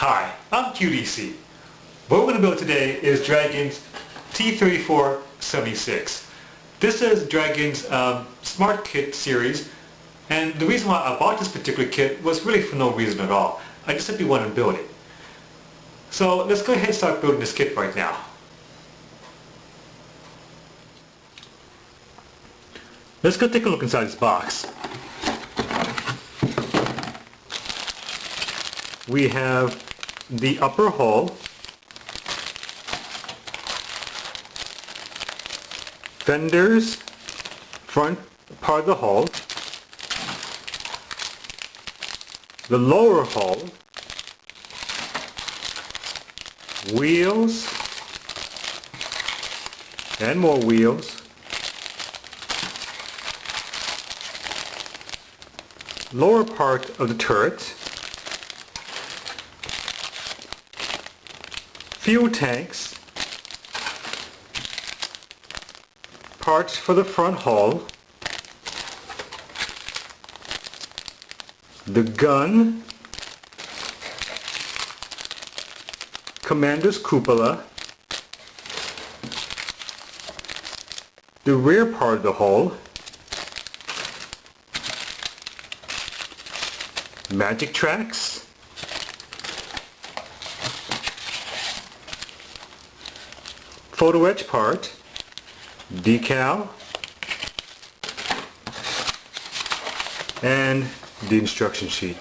Hi, I'm QDC. What we're going to build today is Dragon's T-34 76. This is Dragon's Smart Kit series, and the reason why I bought this particular kit was really for no reason at all. I just simply wanted to build it. So let's go ahead and start building this kit right now. Let's go take a look inside this box. We have the upper hull, fenders, front part of the hull, the lower hull, wheels, and more wheels, lower part of the turret, fuel tanks, parts for the front hull, the gun, commander's cupola, the rear part of the hull, magic tracks, photo etch part, decal, and the instruction sheet.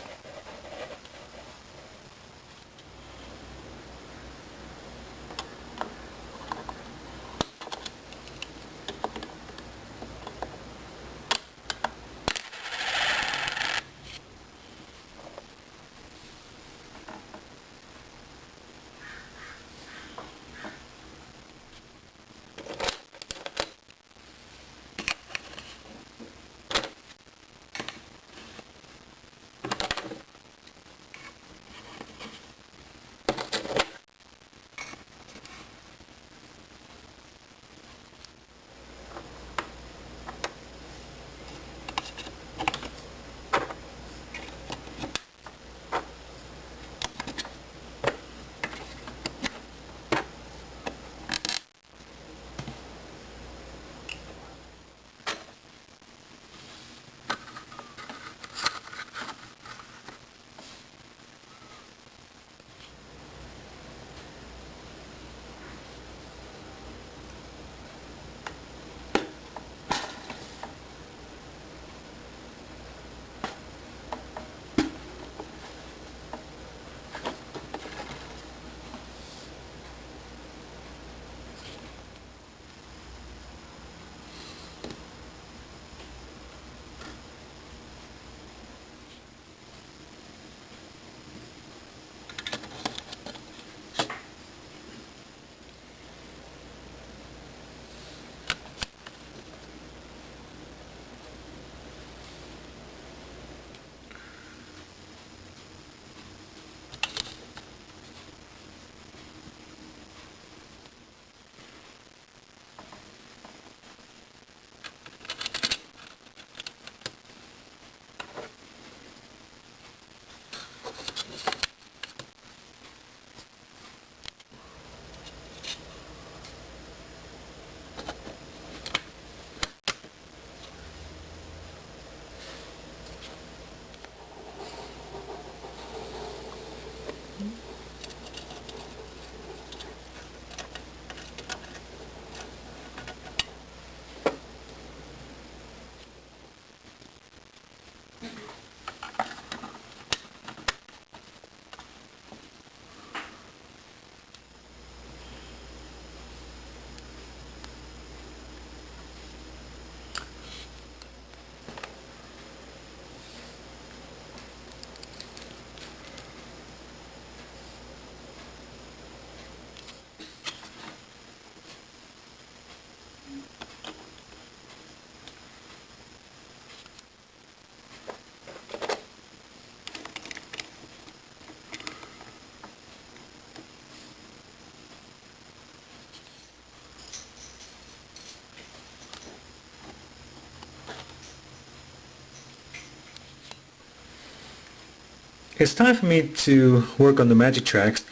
It's time for me to work on the magic tracks.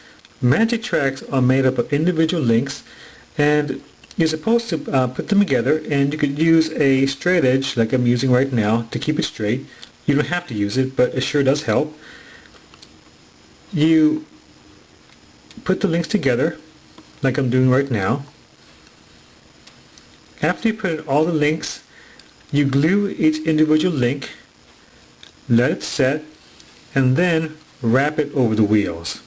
Magic tracks are made up of individual links, and you're supposed to put them together, and you could use a straight edge like I'm using right now to keep it straight. You don't have to use it, but it sure does help. You put the links together like I'm doing right now. After you put in all the links, you glue each individual link, let it set, and then wrap it over the wheels.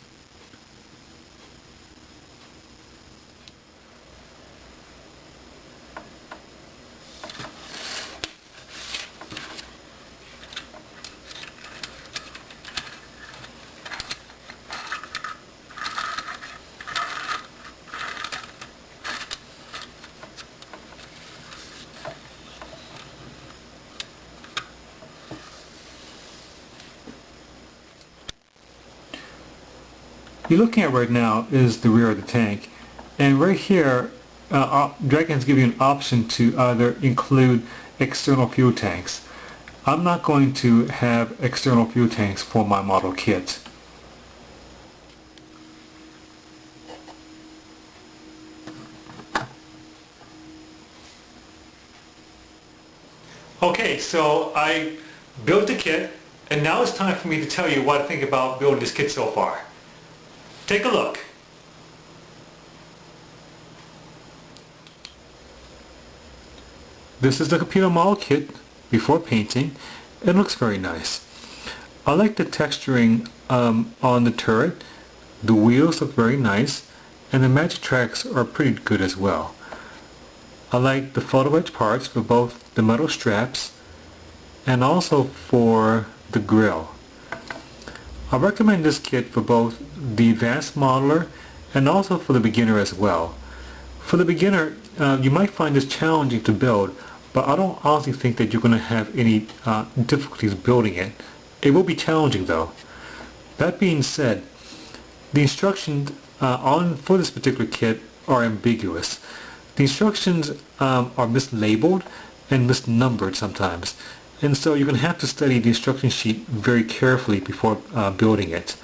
You're looking at right now is the rear of the tank, and right here Dragon's give you an option to either include external fuel tanks. I'm not going to have external fuel tanks for my model kit. Okay, so I built the kit, and now it's time for me to tell you what I think about building this kit so far. Take a look. This is the computer model kit before painting. It looks very nice. I like the texturing on the turret. The wheels look very nice, and the magic tracks are pretty good as well. I like the photo etch parts for both the metal straps and also for the grill. I recommend this kit for both the advanced modeler and also for the beginner as well. For the beginner, you might find this challenging to build, but I don't honestly think that you're going to have any difficulties building it. It will be challenging though. That being said, the instructions for this particular kit are ambiguous. The instructions are mislabeled and misnumbered sometimes, and so you're going to have to study the instruction sheet very carefully before building it.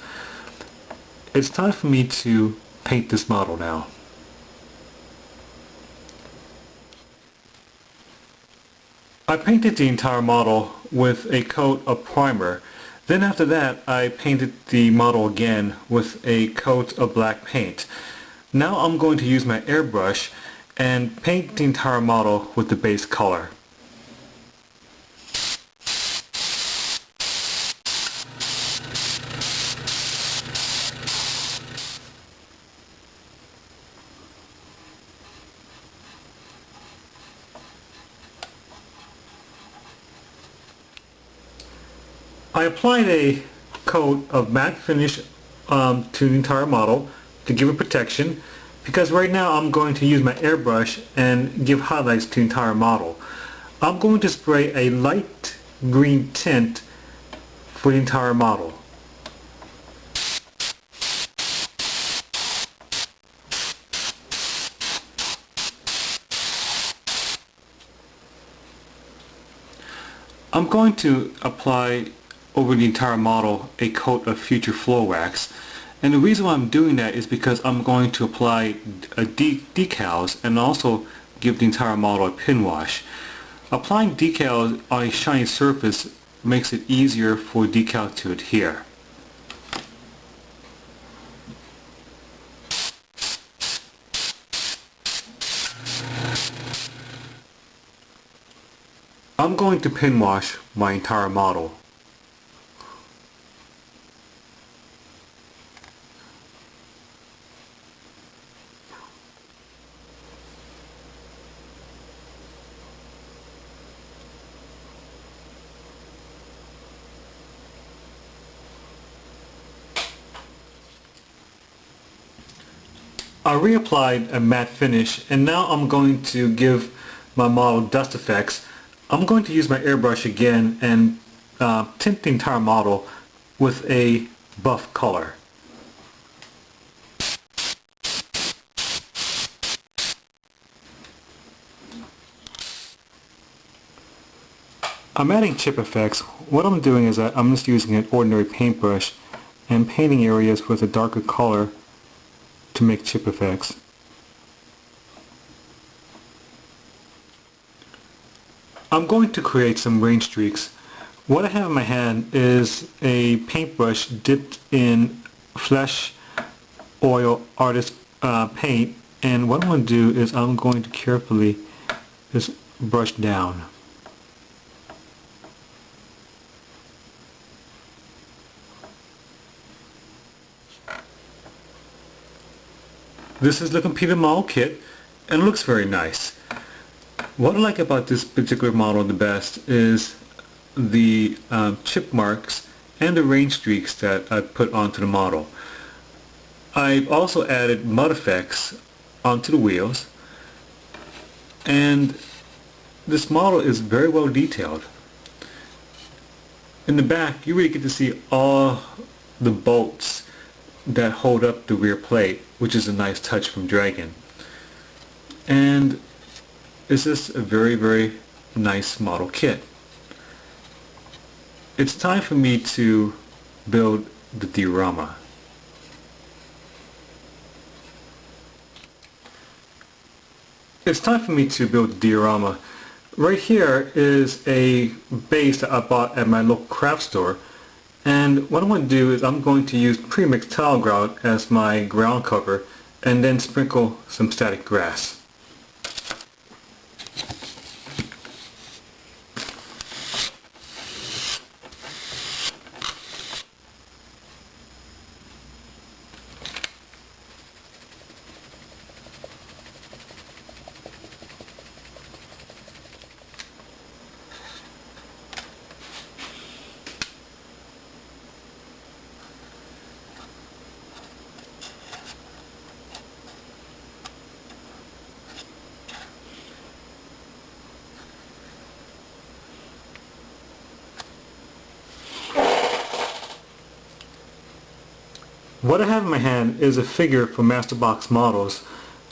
It's time for me to paint this model now. I painted the entire model with a coat of primer. Then after that I painted the model again with a coat of black paint. Now I'm going to use my airbrush and paint the entire model with the base color. I applied a coat of matte finish to the entire model to give it protection, because right now I'm going to use my airbrush and give highlights to the entire model. I'm going to spray a light green tint for the entire model. I'm going to apply over the entire model a coat of future floor wax, and the reason why I'm doing that is because I'm going to apply decals and also give the entire model a pin wash. Applying decals on a shiny surface makes it easier for decal to adhere. I'm going to pin wash my entire model. I reapplied a matte finish, and now I'm going to give my model dust effects. I'm going to use my airbrush again and tint the entire model with a buff color. I'm adding chip effects. What I'm doing is I'm just using an ordinary paintbrush and painting areas with a darker color to make chip effects. I'm going to create some rain streaks. What I have in my hand is a paintbrush dipped in Flesh Oil Artist paint, and what I'm going to do is I'm going to carefully just brush down. This is the completed model kit, and it looks very nice. What I like about this particular model the best is the chip marks and the rain streaks that I put onto the model. I've also added mud effects onto the wheels, and this model is very well detailed. In the back you really get to see all the bolts that hold up the rear plate, which is a nice touch from Dragon. And it's just a very, very nice model kit. It's time for me to build the diorama. It's time for me to build the diorama. Right here is a base that I bought at my local craft store, and what I'm going to do is I'm going to use pre-mixed tile grout as my ground cover and then sprinkle some static grass. What I have in my hand is a figure from Masterbox Models.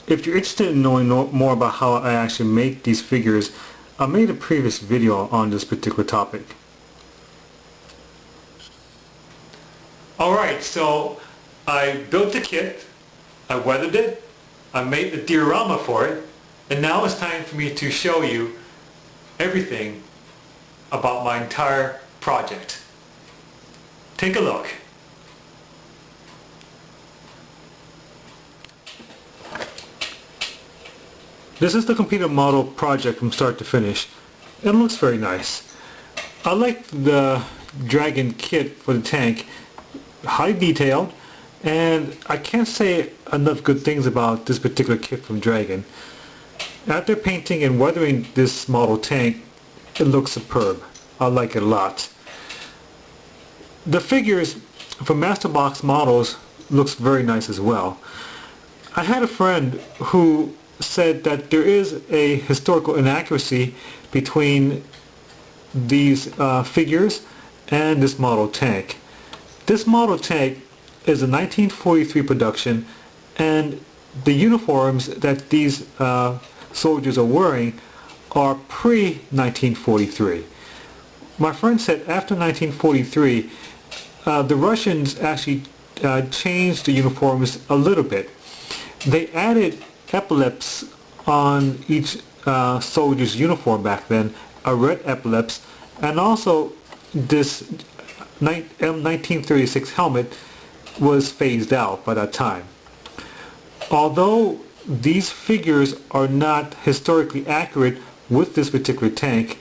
If you're interested in knowing more about how I actually make these figures, I made a previous video on this particular topic. Alright, so I built the kit, I weathered it, I made the diorama for it, and now it's time for me to show you everything about my entire project. Take a look. This is the completed model project from start to finish. It looks very nice. I like the Dragon kit for the tank. Highly detailed, and I can't say enough good things about this particular kit from Dragon. After painting and weathering this model tank, it looks superb. I like it a lot. The figures from Masterbox Models looks very nice as well. I had a friend who said that there is a historical inaccuracy between these figures and this model tank. This model tank is a 1943 production, and the uniforms that these soldiers are wearing are pre-1943. My friend said after 1943 the Russians actually changed the uniforms a little bit. They added epaulets on each soldier's uniform back then, a red epaulettes, and also this 1936 helmet was phased out by that time. Although these figures are not historically accurate with this particular tank,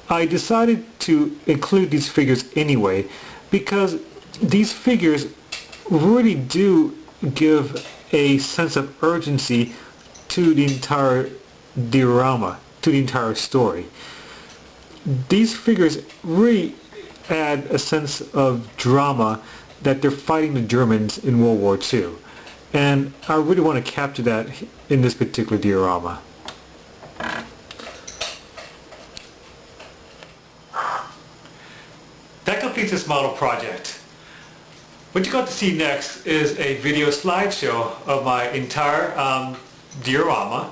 I decided to include these figures anyway because these figures really do give a sense of urgency to the entire diorama, to the entire story. These figures really add a sense of drama that they're fighting the Germans in World War II. And I really want to capture that in this particular diorama. That completes this model project. What you got to see next is a video slideshow of my entire diorama.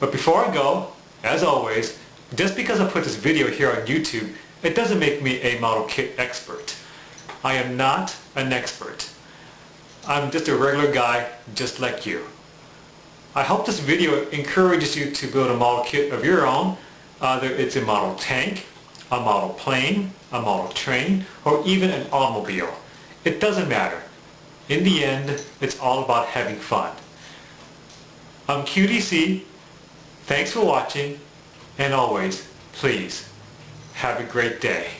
But before I go, as always, just because I put this video here on YouTube, it doesn't make me a model kit expert. I am not an expert. I'm just a regular guy just like you. I hope this video encourages you to build a model kit of your own, either it's a model tank, a model plane, a model train, or even an automobile. It doesn't matter. In the end, it's all about having fun. I'm QDC. Thanks for watching, and always, please, have a great day.